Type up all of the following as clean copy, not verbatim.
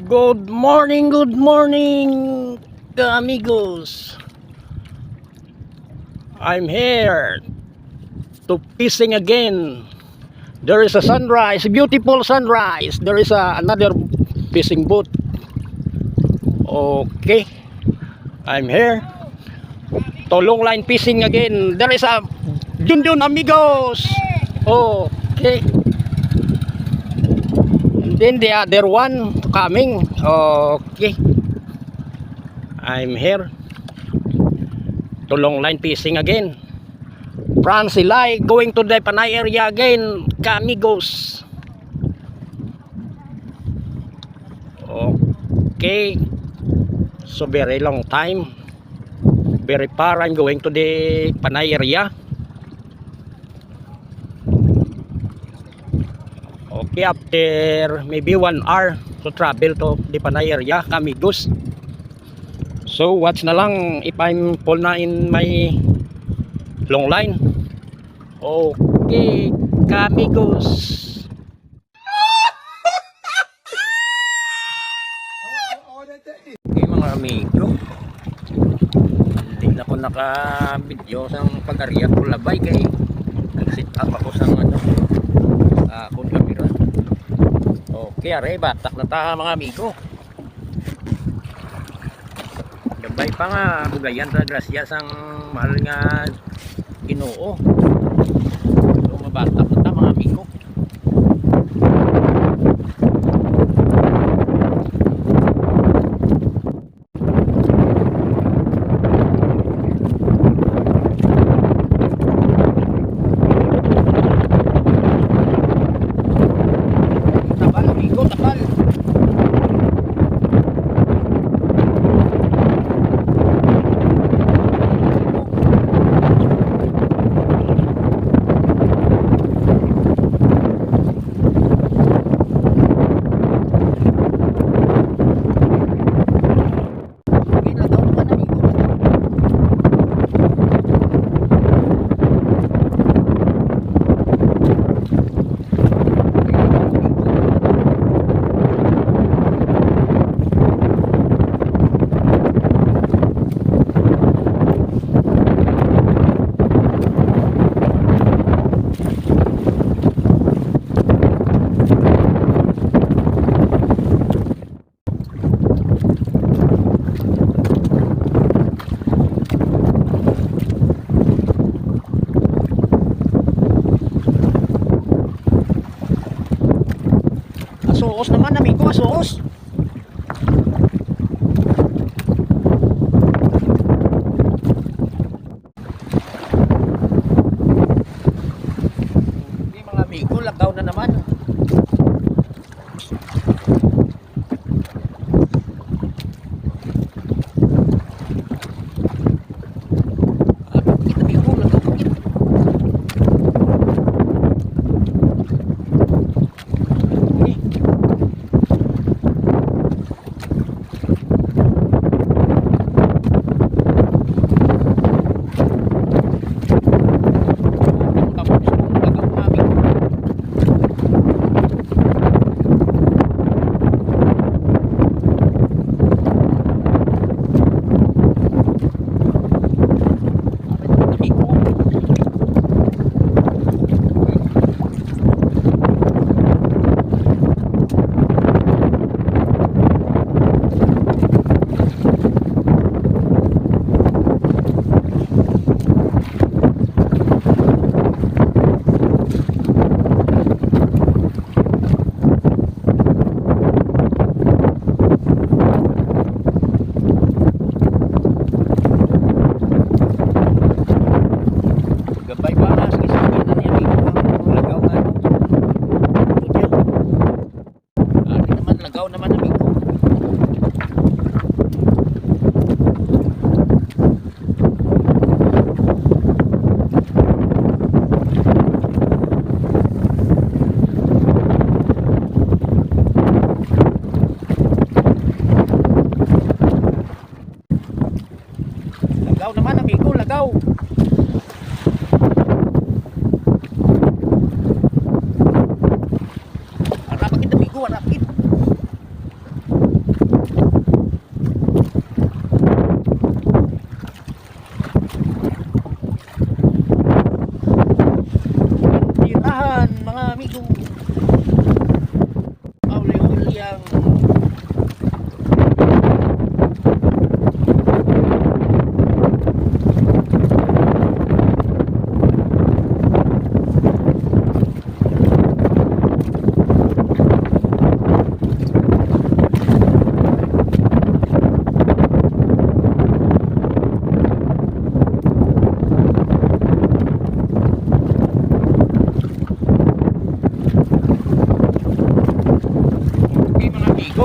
Good morning, amigos. I'm here to fishing again. There is a sunrise, beautiful sunrise. There is another fishing boat. Okay, I'm here to long line fishing again. There is a Dun amigos. Okay. And then the other one coming. Okay, I'm here to long line fishing again. Francis going to the Panay area again, amigos. Okay, so very long time, very far. I'm going to the Panay area. Okay, after maybe 1 hour to travel to the Panay area, amigos. So watch na lang if I'm full na in my long line. Okay, amigos. Okay mga amigo, hindi na ako naka-video sa pag-ariya ko labay kay nag-sit up ako sa akong camera. Okay, are batak na ta mga amigo. Gabay pa nga bugayan sa grasya sang mahal nga Ginoo. So mabatak na ta mga amigo. Asuos naman amigo, asuos. Hindi mga amigo, lagaw na naman.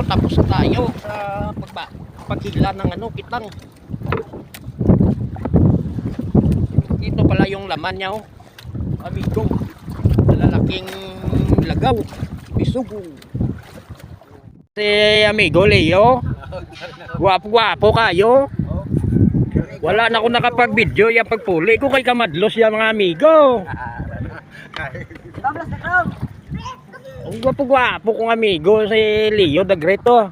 tapos na tayo sa paghila ng ano, kitang. Ito pala yung laman niya, oh. Amigo, malalaking lagaw, bisugo. Si amigo Leo, gwapo kayo. Wala na ako nakapag-video yung pagpuli ko kay kamadlos ya mga amigo. Ang gwapo kong amigo si Leo the Great, oh.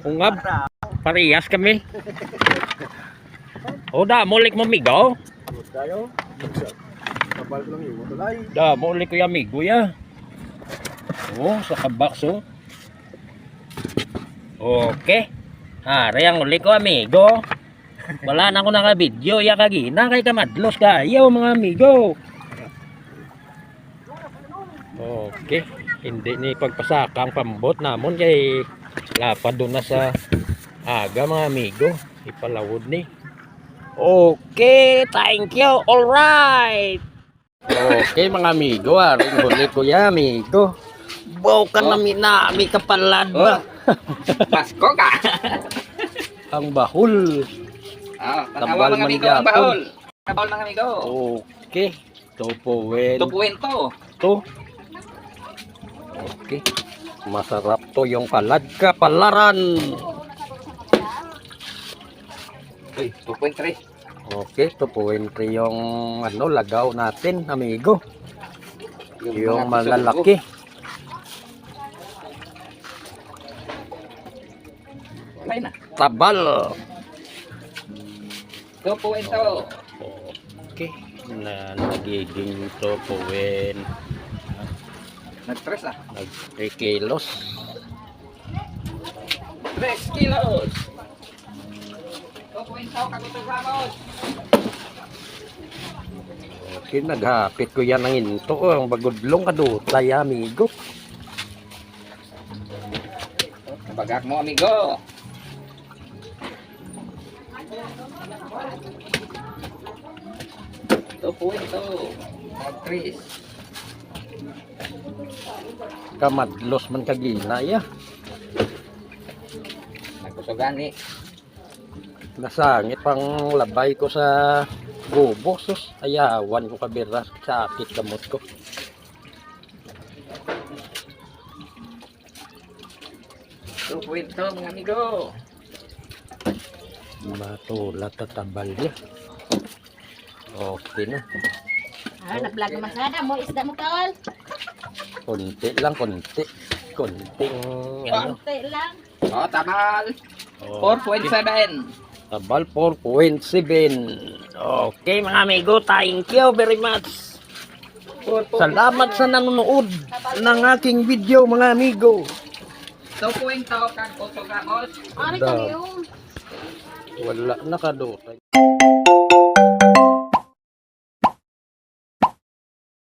Ungab, parehas kami. O damo ulit mo amigo. Damo ulit ko yung amigo ya. Oh, sa kabaks, oh. Okay. Hari ang uli ko amigo. Wala na ako naka-video ya kagina kay kamadlos kayo mga amigo. Okay. Hindi ni pagpasaka ang pambot namon kay lapad doon na sa aga mga amigo. Ipalawod ni. Okay, thank you. All right. Okay mga amigo, aring huli ko ya amigo. Bukan na mi kapalad ba? Pasko ka. Ang bahul. Tanawa mga amigo ang bahol. Bahol mga amigo. Okay. Tupuin. Tupuin to. To. Okay. Masarap to yung palad kapalaran. Uy, tupuin 3. Okay, tupuin to yung ano, lagaw natin, amigo. Yung malalaki. Wala na. Tabal. Tupuin to. Okay. Na nagiging tupuin. Nag-3 ah. 3 kilos. 3 kilos. Tupuin to, kagutugamos. Okay, naghapit ko yan ng into. Ang bagudlong kadutay, amigo. Bagak mo amigo. Tupuin to. Nag-3. Kamadlos man kagina ya. Nagkusugan ni. Nasangit pang labay ko sa gubo. Sus, ayawan ko kabiras. Sakit kamot ko. Tupuin to mga amigo. Matulat tatabal niya. Okay na. Nag-vlog naman sana mo, isda mo tol. Konti lang, konti. Konting ano. Konti lang. Oh, tabal. Okay. 4.7. Tabal 4.7. Okay mga amigo, thank you very much. Salamat sa nanonood ng aking video mga amigo. Tupuin to, kagutugamos. Ano kami yung Wala na kadutay.